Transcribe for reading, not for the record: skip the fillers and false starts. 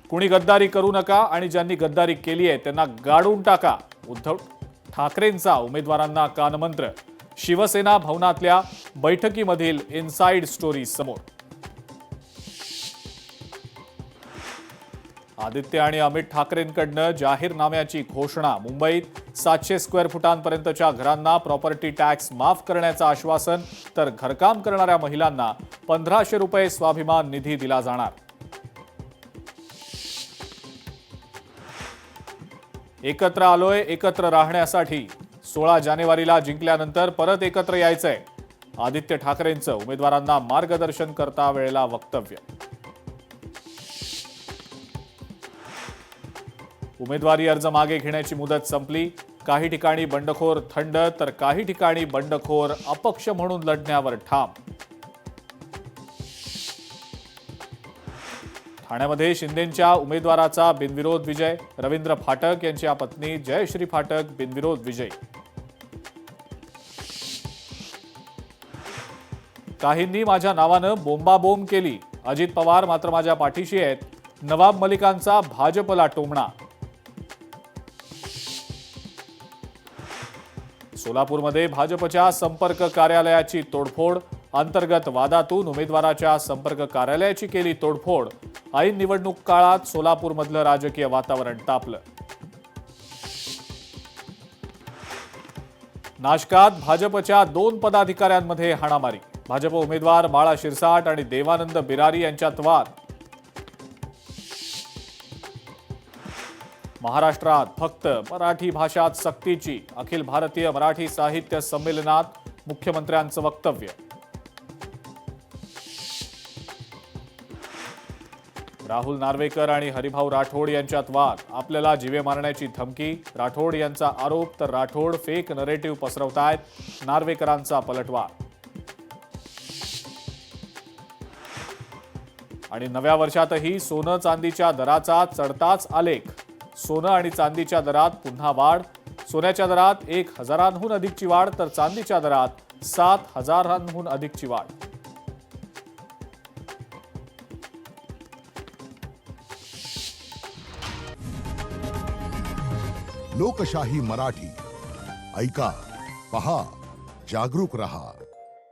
कुणी गद्दारी करू नका आणि ज्यांनी गद्दारी केली आहे त्यांना गाडून टाका. उद्धव ठाकरेंचा उमेदवारांना कानमंत्र. शिवसेना भवनातल्या बैठकीमधील इनसाइड स्टोरी समोर. आदित्य आणि अमित ठाकरेंकडनं जाहीरनाम्याची घोषणा. मुंबईत 700 स्क्वेअर फुटांपर्यंतच्या घरांना प्रॉपर्टी टॅक्स माफ करण्याचं आश्वासन, तर घरकाम करणाऱ्या महिलांना 1500 रुपये स्वाभिमान निधी दिला जाणार. एकत्र आलोय एकत्र राहण्यासाठी. 16 जानेवारीला जिंकल्यानंतर परत एकत्र यायचंय. आदित्य ठाकरेंचं उमेदवारांना मार्गदर्शन करता वेळेला वक्तव्य. उमेदवारी अर्ज मागे घेण्याची मुदत संपली. काही ठिकाणी बंडखोर थंड, तर काही ठिकाणी बंडखोर अपक्ष म्हणून लढण्यावर ठाम. ठाण्यामध्ये शिंदेंच्या उमेदवाराचा बिनविरोध विजय. रवींद्र फाटक यांच्या पत्नी जयश्री फाटक बिनविरोध विजयी. काहींनी माझ्या नावानं बोंबाबोंब केली. अजित पवार मात्र माझ्या पाठीशी आहेत. नवाब मलिकांचा भाजपला टोमणा. सोलापूरमध्ये भाजपच्या संपर्क कार्यालयाची तोडफोड. अंतर्गत वादातून उमेदवाराच्या संपर्क कार्यालयाची केली तोडफोड. ऐन निवडणूक काळात सोलापूरमधलं राजकीय वातावरण तापलं. नाशकात भाजपच्या 2 पदाधिकाऱ्यांमध्ये हाणामारी. भाजप उमेदवार बाळा शिरसाट आणि देवानंद बिरारी यांच्यात वाद. महाराष्ट्रात फक्त मराठी भाषात सक्तीची. अखिल भारतीय मराठी साहित्य संमेलनात मुख्यमंत्र्यांचं वक्तव्य. राहुल नार्वेकर आणि हरिभाऊ राठोड यांच्यात वाद. आपल्याला जीवे मारण्याची धमकी. राठोड यांचा आरोप, तर राठोड फेक नरेटिव्ह पसरवतायत. नार्वेकरांचा पलटवार. आणि नव्या वर्षातही सोनं चांदीच्या दराचा चढताच आलेख. सोनं आणि चांदीच्या दरात पुन्हा वाढ. सोन्याच्या दरात 1000हून अधिकची वाढ, तर चांदीच्या दरात 7000हून अधिकची वाढ. लोकशाही मराठी ऐका, पहा, जागरूक रहा.